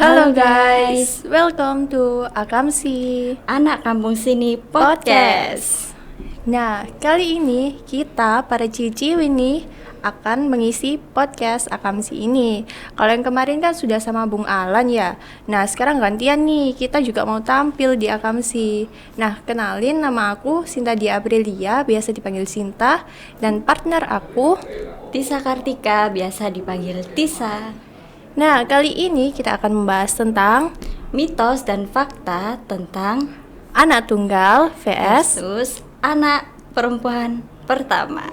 Halo guys, welcome to Akamsi Anak Kampung Sini Podcast. Nah, kali ini kita para cici ini akan mengisi podcast Akamsi ini. Kalau yang kemarin kan sudah sama Bung Alan ya. Nah, sekarang gantian nih, kita juga mau tampil di Akamsi. Nah, kenalin, nama aku Sinta Dia Aprilia, biasa dipanggil Sinta, dan partner aku Tisa Kartika, biasa dipanggil Tisa. Nah, kali ini kita akan membahas tentang Mitos dan fakta tentang anak tunggal vs versus anak perempuan pertama.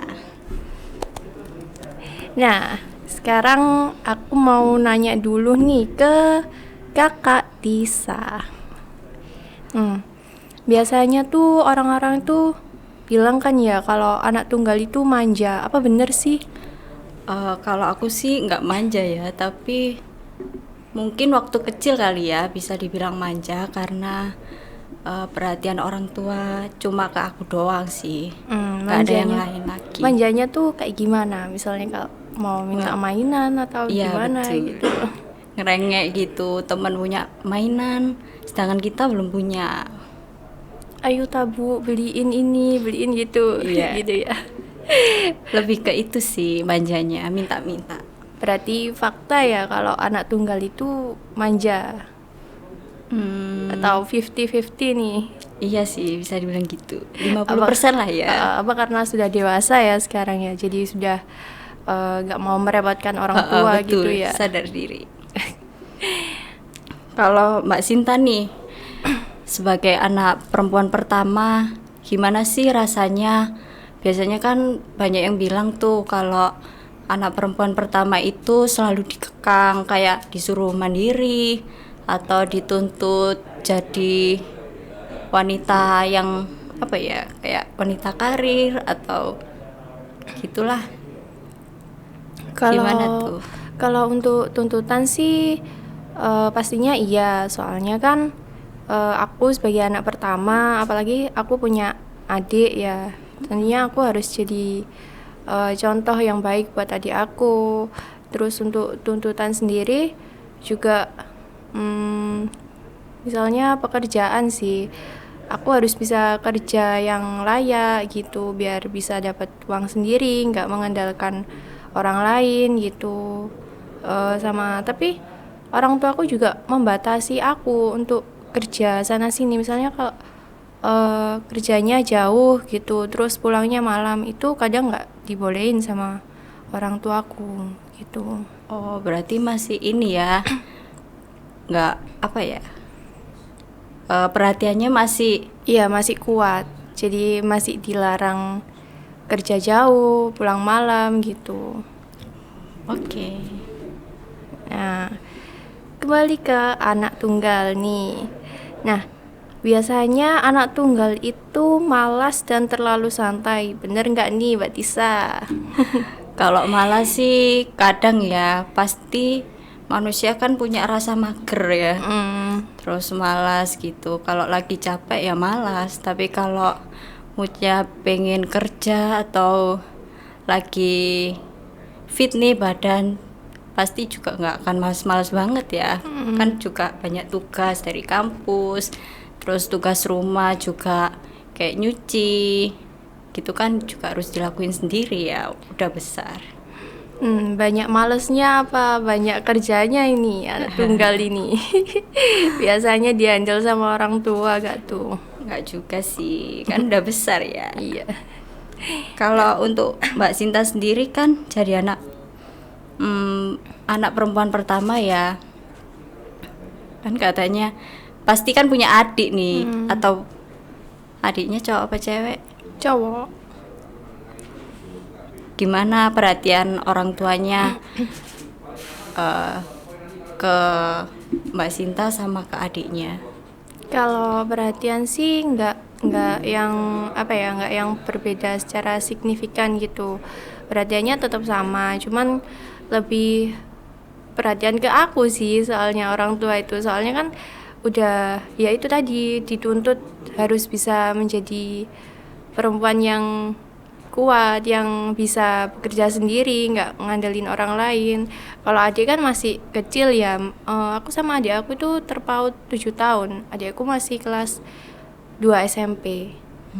Nah, sekarang aku mau nanya dulu nih ke kakak Tisa. Biasanya tuh orang-orang tuh bilang kan ya kalau anak tunggal itu manja. Apa bener sih? Kalau aku sih nggak manja ya, tapi mungkin waktu kecil kali ya bisa dibilang manja karena perhatian orang tua cuma ke aku doang sih, nggak ada yang lain lagi. Manjanya tuh kayak gimana? Misalnya kalau mau minta mainan atau Iya, gimana betul. gitu. Ngerengek gitu, teman punya mainan, sedangkan kita belum punya. Ayo tabu, beliin ini, beliin gitu. Iya. Gitu ya. Lebih ke itu sih manjanya, minta-minta. Berarti fakta ya kalau anak tunggal itu manja atau 50-50 nih. Iya sih, bisa dibilang gitu. 50% lah ya. Apa karena sudah dewasa ya sekarang ya, jadi sudah nggak mau merepotkan orang tua Betul, gitu ya. sadar diri. Kalau Mbak Sinta nih, sebagai anak perempuan pertama, gimana sih rasanya? Biasanya kan banyak yang bilang tuh kalau anak perempuan pertama itu selalu dikekang, kayak disuruh mandiri atau dituntut jadi wanita yang apa ya, kayak wanita karir atau gitulah. Gimana tuh? Kalau untuk tuntutan sih pastinya iya, soalnya kan aku sebagai anak pertama, apalagi aku punya adik ya, tentunya aku harus jadi contoh yang baik buat adik aku. Terus untuk tuntutan sendiri juga misalnya pekerjaan sih, aku harus bisa kerja yang layak gitu biar bisa dapat uang sendiri, nggak mengandalkan orang lain gitu. Tapi orang tua aku juga membatasi aku untuk kerja sana sini, misalnya kalau kerjanya jauh gitu terus pulangnya malam, itu kadang nggak dibolehin sama orang tuaku gitu. Oh, berarti masih ini ya, nggak apa ya, perhatiannya masih. Iya, masih kuat, jadi masih dilarang kerja jauh, pulang malam gitu. Oke. Nah, kembali ke anak tunggal nih. Nah, biasanya anak tunggal itu malas dan terlalu santai. Bener nggak nih, Mbak Tisa? Kalau malas sih kadang ya, pasti manusia kan punya rasa mager ya. Terus malas gitu. Kalau lagi capek ya malas, tapi kalau moodnya pengen kerja atau lagi fit nih badan, pasti juga nggak akan malas-malas banget ya. Kan juga banyak tugas dari kampus, terus tugas rumah juga kayak nyuci gitu kan juga harus dilakuin sendiri ya, udah besar. Banyak malesnya apa banyak kerjanya ini anak tunggal ini? Biasanya dihandle sama orang tua gak tuh? Nggak juga sih, kan udah besar ya. Iya. Kalau untuk Mbak Sinta sendiri kan jadi anak perempuan pertama ya, kan katanya pasti kan punya adik nih, atau adiknya cowok apa cewek? Cowok. Gimana perhatian orang tuanya ke Mbak Sinta sama ke adiknya? Kalau perhatian sih nggak yang nggak yang berbeda secara signifikan gitu. Perhatiannya tetap sama, cuman lebih perhatian ke aku sih, soalnya orang tua itu soalnya kan udah ya itu tadi dituntut harus bisa menjadi perempuan yang kuat, yang bisa bekerja sendiri, nggak ngandelin orang lain. Kalau adik kan masih kecil ya. Aku sama adik aku itu terpaut 7 tahun. Adik aku masih kelas 2 SMP.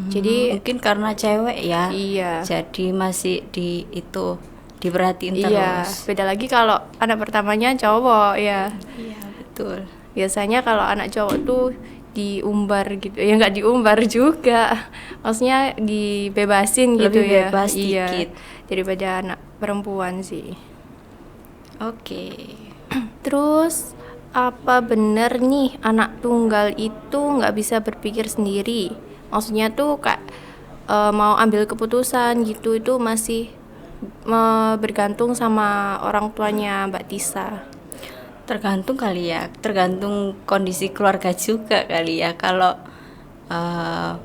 Jadi Mungkin karena cewek ya. iya. Jadi masih diperhatiin Iya, terus. beda lagi kalau anak pertamanya cowok ya. Iya, betul. Biasanya kalau anak cowok tuh diumbar gitu. Ya nggak diumbar juga. Maksudnya dibebasin gitu Lebih ya. bebas Iya. dikit. Daripada anak perempuan sih. Oke. Terus apa bener nih anak tunggal itu nggak bisa berpikir sendiri? Maksudnya tuh kak mau ambil keputusan gitu itu masih bergantung sama orang tuanya Mbak Tisa. Tergantung kali ya, tergantung kondisi keluarga juga kali ya. Kalau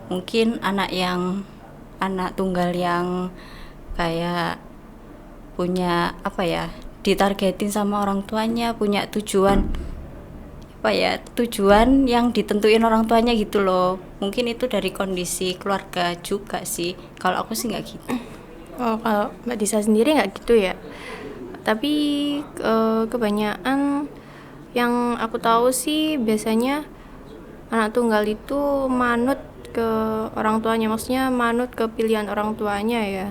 mungkin anak tunggal yang kayak punya apa ya, ditargetin sama orang tuanya, punya tujuan yang ditentuin orang tuanya gitu loh. Mungkin itu dari kondisi keluarga juga sih. Kalau aku sih nggak gitu. Oh, kalau Mbak Tisa sendiri nggak gitu ya? Tapi kebanyakan yang aku tahu sih biasanya anak tunggal itu manut ke orang tuanya, maksudnya manut ke pilihan orang tuanya ya.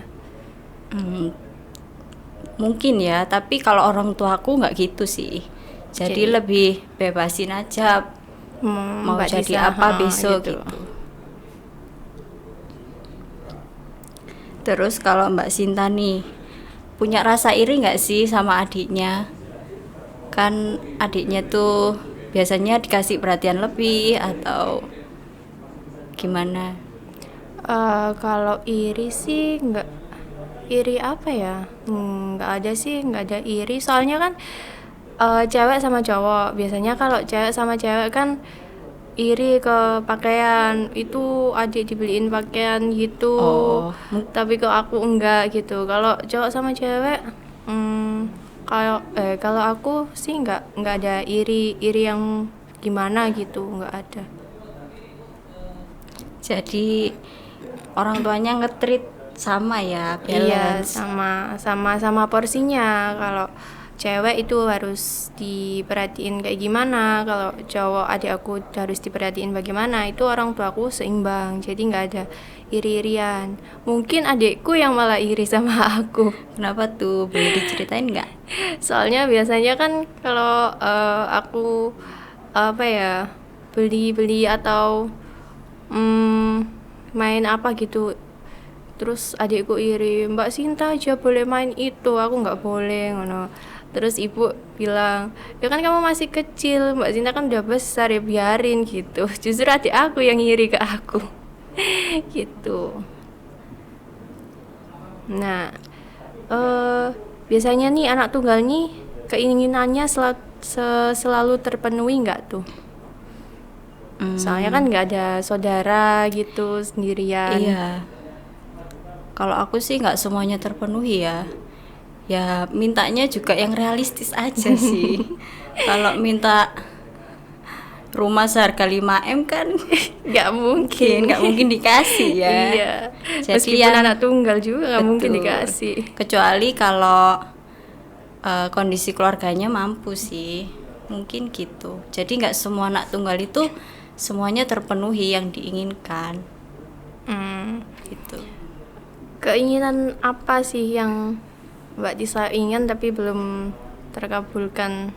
Mungkin ya, tapi kalau orang tua aku nggak gitu sih. Jadi lebih bebasin aja mau Mbak jadi Tisa, apa besok gitu. Terus kalau Mbak Sinta nih punya rasa iri nggak sih sama adiknya? Kan adiknya tuh biasanya dikasih perhatian lebih atau gimana? Kalau iri sih nggak, iri apa ya? Nggak ada sih, nggak ada iri. Soalnya kan cewek sama cowok. Biasanya kalau cewek sama cewek kan iri ke pakaian, itu adik dibeliin pakaian gitu. Tapi kok aku enggak gitu. Kalau cowok sama cewek, kalau aku sih nggak ada iri yang gimana gitu, nggak ada. Jadi orang tuanya nge-treat sama ya, Iya, balance. sama porsinya. Kalau cewek itu harus diperhatiin kayak gimana, kalau cowok adik aku harus diperhatiin bagaimana, itu orang tuaku seimbang, jadi nggak ada iri-irian. Mungkin adikku yang malah iri sama aku. Kenapa tuh? Boleh diceritain nggak? Soalnya biasanya kan kalau aku apa ya, beli atau main apa gitu, terus adikku iri, Mbak Sinta aja boleh main itu, aku nggak boleh ngono. Terus ibu bilang, ya kan kamu masih kecil, Mbak Sinta kan udah besar, ya biarin gitu. Justru adik aku yang iri ke aku. Gitu. Nah, biasanya nih anak tunggal nih keinginannya selalu terpenuhi nggak tuh? Soalnya kan nggak ada saudara gitu, sendirian. Iya. Kalau aku sih nggak semuanya terpenuhi ya. Ya mintanya juga yang realistis aja sih. Kalau minta rumah seharga 5M kan nggak mungkin dikasih ya. Iya. Jadi Meskipun anak tunggal juga nggak mungkin dikasih. Kecuali kalau kondisi keluarganya mampu sih, mungkin gitu. Jadi nggak semua anak tunggal itu semuanya terpenuhi yang diinginkan. Gitu. Keinginan apa sih yang Mbak Tisa ingin tapi belum terkabulkan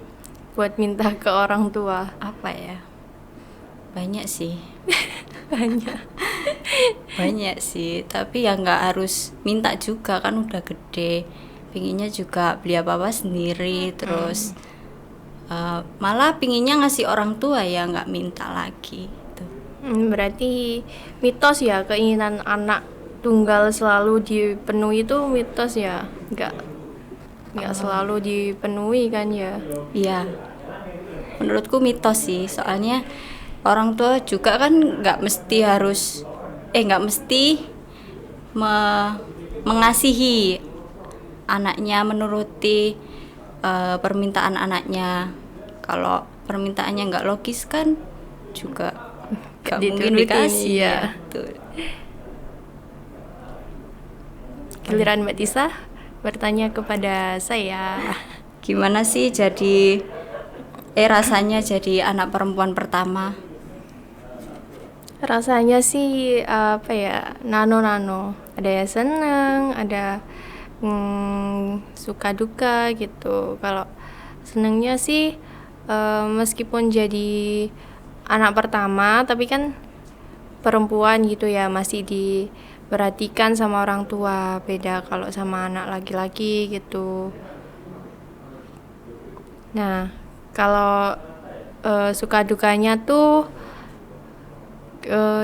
buat minta ke orang tua? Apa ya? Banyak sih. Banyak sih, tapi ya nggak harus minta juga, kan udah gede. Pinginnya juga beli apa-apa sendiri, terus malah pinginnya ngasih orang tua ya, nggak minta lagi gitu. Berarti mitos ya, keinginan anak tunggal selalu dipenuhi itu mitos ya, nggak selalu dipenuhi kan ya? Iya, menurutku mitos sih, soalnya orang tua juga kan nggak mesti mengasihi anaknya, menuruti permintaan anaknya. Kalau permintaannya nggak logis kan juga nggak mungkin Diturutin, dikasih iya. ya. Tuh. giliran Mbak Tisa bertanya kepada saya. Gimana sih rasanya jadi anak perempuan pertama? Rasanya sih apa ya, nano-nano. Ada yang seneng, ada suka duka gitu. Kalau senengnya sih meskipun jadi anak pertama, tapi kan perempuan gitu ya, masih diperhatikan sama orang tua. Beda kalau sama anak laki-laki gitu. Nah, kalau suka dukanya tuh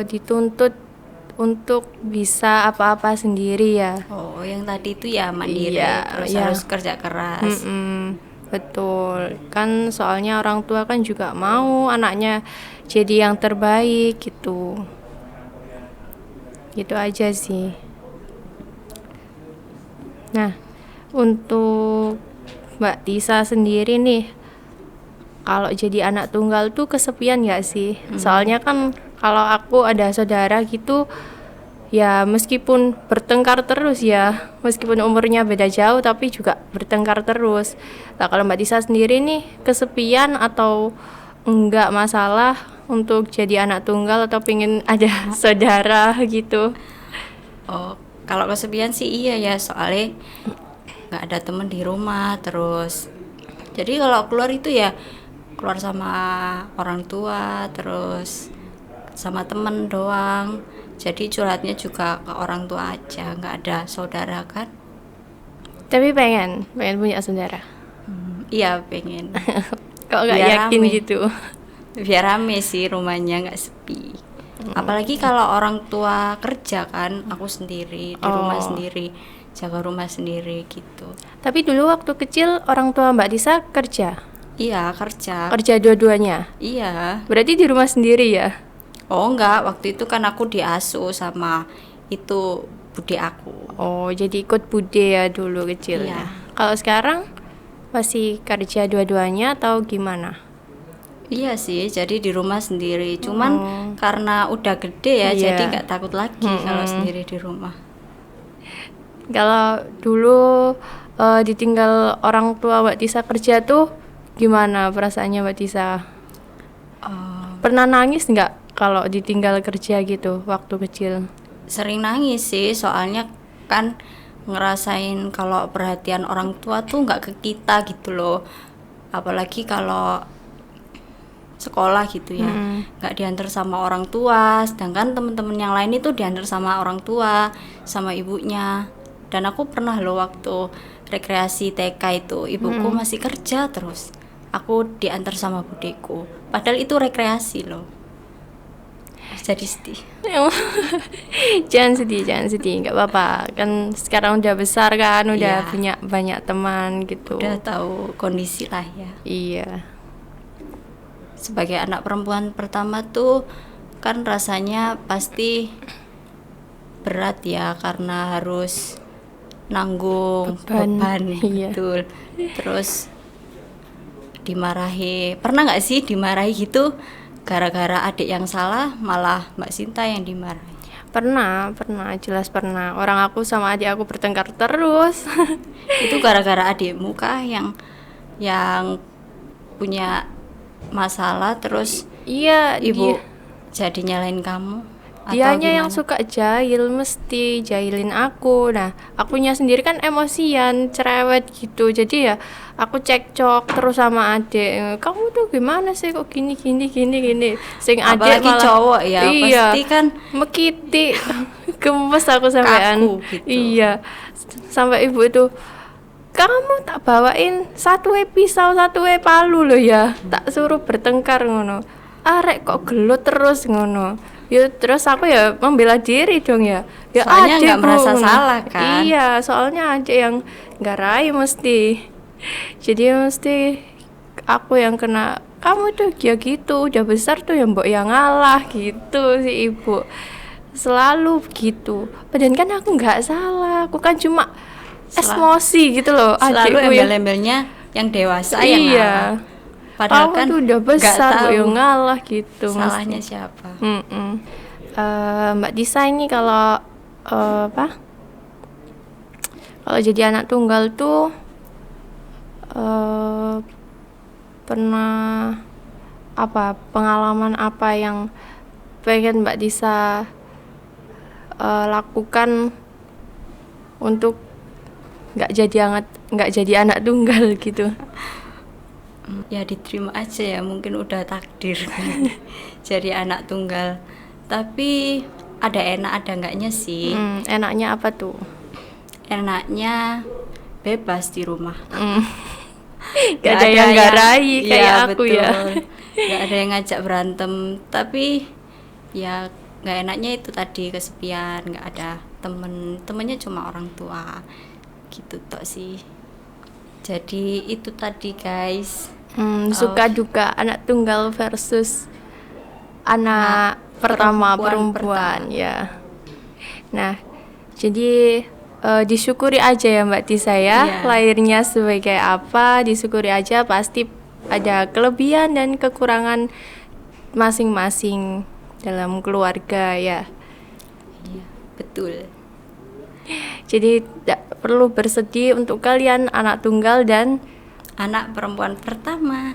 dituntut untuk bisa apa-apa sendiri ya. Oh, yang tadi itu ya mandiri, Iya, terus iya. harus kerja keras. Betul, kan soalnya orang tua kan juga mau anaknya jadi yang terbaik gitu. Gitu aja sih. Nah, untuk Mbak Tisa sendiri nih, kalau jadi anak tunggal tuh kesepian gak sih? Soalnya kan kalau aku ada saudara gitu, ya meskipun bertengkar terus ya, meskipun umurnya beda jauh tapi juga bertengkar terus. Nah, kalau Mbak Tisa sendiri nih, kesepian atau enggak masalah untuk jadi anak tunggal atau pengen ada saudara gitu? Oh, kalau kesepian sih iya ya, soalnya nggak ada temen di rumah terus. Jadi kalau keluar itu ya keluar sama orang tua, terus sama temen doang. Jadi curhatnya juga ke orang tua aja, nggak ada saudara kan? Tapi pengen punya saudara. Iya pengen. Kok nggak Biar yakin rame. gitu? Biar rame sih rumahnya, nggak sepi. Apalagi kalau orang tua kerja kan, aku sendiri di rumah sendiri, jaga rumah sendiri gitu. Tapi dulu waktu kecil orang tua Mbak Tisa kerja? Iya kerja. Kerja dua-duanya? Iya. Berarti di rumah sendiri ya? Oh enggak, waktu itu kan aku diasuh sama itu bude aku. Oh, jadi ikut bude ya dulu kecilnya. Iya. Kalau sekarang masih kerja dua-duanya atau gimana? Iya sih, jadi di rumah sendiri. Cuman karena udah gede ya, Iya. jadi nggak takut lagi kalau sendiri di rumah. Kalau dulu ditinggal orang tua Mbak Tisa kerja tuh gimana perasaannya Mbak Tisa? Pernah nangis nggak kalau ditinggal kerja gitu waktu kecil? Sering nangis sih, soalnya kan ngerasain kalau perhatian orang tua tuh nggak ke kita gitu loh. Apalagi kalau sekolah gitu ya, nggak diantar sama orang tua, sedangkan temen-temen yang lain itu diantar sama orang tua, sama ibunya. Dan aku pernah loh waktu rekreasi TK itu, ibuku masih kerja terus, aku diantar sama budeku, padahal itu rekreasi loh. Jadi sedih. Jangan sedih, nggak apa-apa. Kan sekarang udah besar kan, udah Iya. punya banyak teman gitu. Udah tahu kondisi lah ya. Iya. Sebagai anak perempuan pertama tuh kan rasanya pasti berat ya, karena harus nanggung beban, Iya. betul. Terus dimarahi, pernah nggak sih dimarahi gitu gara-gara adik yang salah, malah Mbak Sinta yang dimarahi? Pernah, jelas pernah. Orang aku sama adik aku bertengkar terus. Itu gara-gara adikmu kah yang punya masalah, terus Iya, ibu jadi nyalain kamu? Atau dianya yang gimana? suka jahil, mesti jahilin aku. Nah, akunya sendiri kan emosian, cerewet gitu. Jadi ya aku cekcok terus sama adik. Kamu tuh gimana sih kok gini. Sing adik Apalagi malah cowok ya, iya, pasti kan mekiti. Gemes aku sampean. kaku gitu. Iya. Sampai ibu itu, kamu tak bawain satu pisau, satu palu loh ya. Tak suruh bertengkar ngono. Arek kok gelut terus ngono. Ya terus aku ya membela diri dong ya. Ya Soalnya adik, nggak Bu. merasa salah kan? Iya, soalnya adik yang garai mesti. Jadi mesti aku yang kena. Kamu tuh ya gitu, udah besar tuh yang mbok yang ngalah gitu si ibu. Selalu begitu. Padahal kan aku nggak salah. Aku kan cuma emosi gitu loh. Selalu Adikku yang embel-embelnya yang dewasa yang iya. ngalah. Padahal Kamu kan tuh udah nggak besar tahu kok yang ngalah gitu. salahnya siapa. Mbak Disa ini kalau apa Kalau jadi anak tunggal tuh pernah pengalaman apa yang pengen Mbak Tisa lakukan untuk nggak jadi anak tunggal gitu? Ya diterima aja ya, mungkin udah takdir jadi anak tunggal. Tapi ada enak ada enggaknya sih. Enaknya apa tuh? Enaknya bebas di rumah. Gak ada yang garahi kayak aku betul. ya. Gak ada yang ngajak berantem. Tapi ya gak enaknya itu tadi, kesepian, gak ada temennya cuma orang tua gitu tok sih. Jadi itu tadi guys. Suka duka anak tunggal versus anak pertama perempuan ya. Nah, jadi disyukuri aja ya Mbak Tisa ya. Lahirnya sebagai apa, disyukuri aja, pasti ada kelebihan dan kekurangan masing-masing dalam keluarga ya. Iya, betul. Jadi tidak perlu bersedih untuk kalian anak tunggal dan anak perempuan pertama.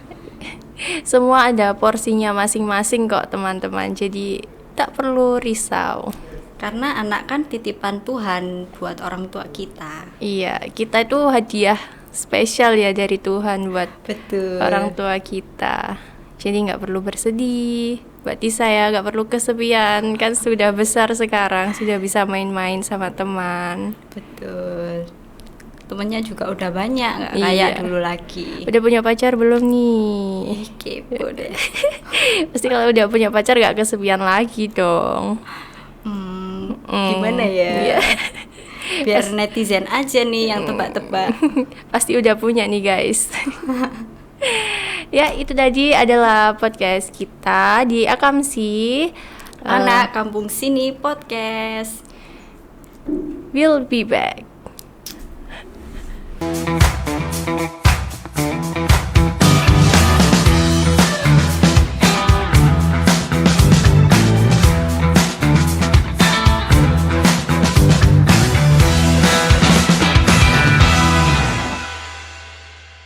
Semua ada porsinya masing-masing kok teman-teman. Jadi tak perlu risau. Karena anak kan titipan Tuhan buat orang tua kita. Iya, kita itu hadiah spesial ya dari Tuhan buat betul orang tua kita. Jadi nggak perlu bersedih. Mbak Tisa ya, nggak perlu kesepian. Kan sudah besar sekarang, sudah bisa main-main sama teman. Betul. Temennya juga udah banyak, nggak kayak dulu lagi. Udah punya pacar belum nih? Kepo deh. Pasti kalau udah punya pacar nggak kesepian lagi dong. Gimana ya? Biar netizen aja nih yang tebak-tebak. Pasti udah punya nih guys. Ya, itu tadi adalah podcast kita di Akamsi, Anak Kampung Sini Podcast. We'll be back.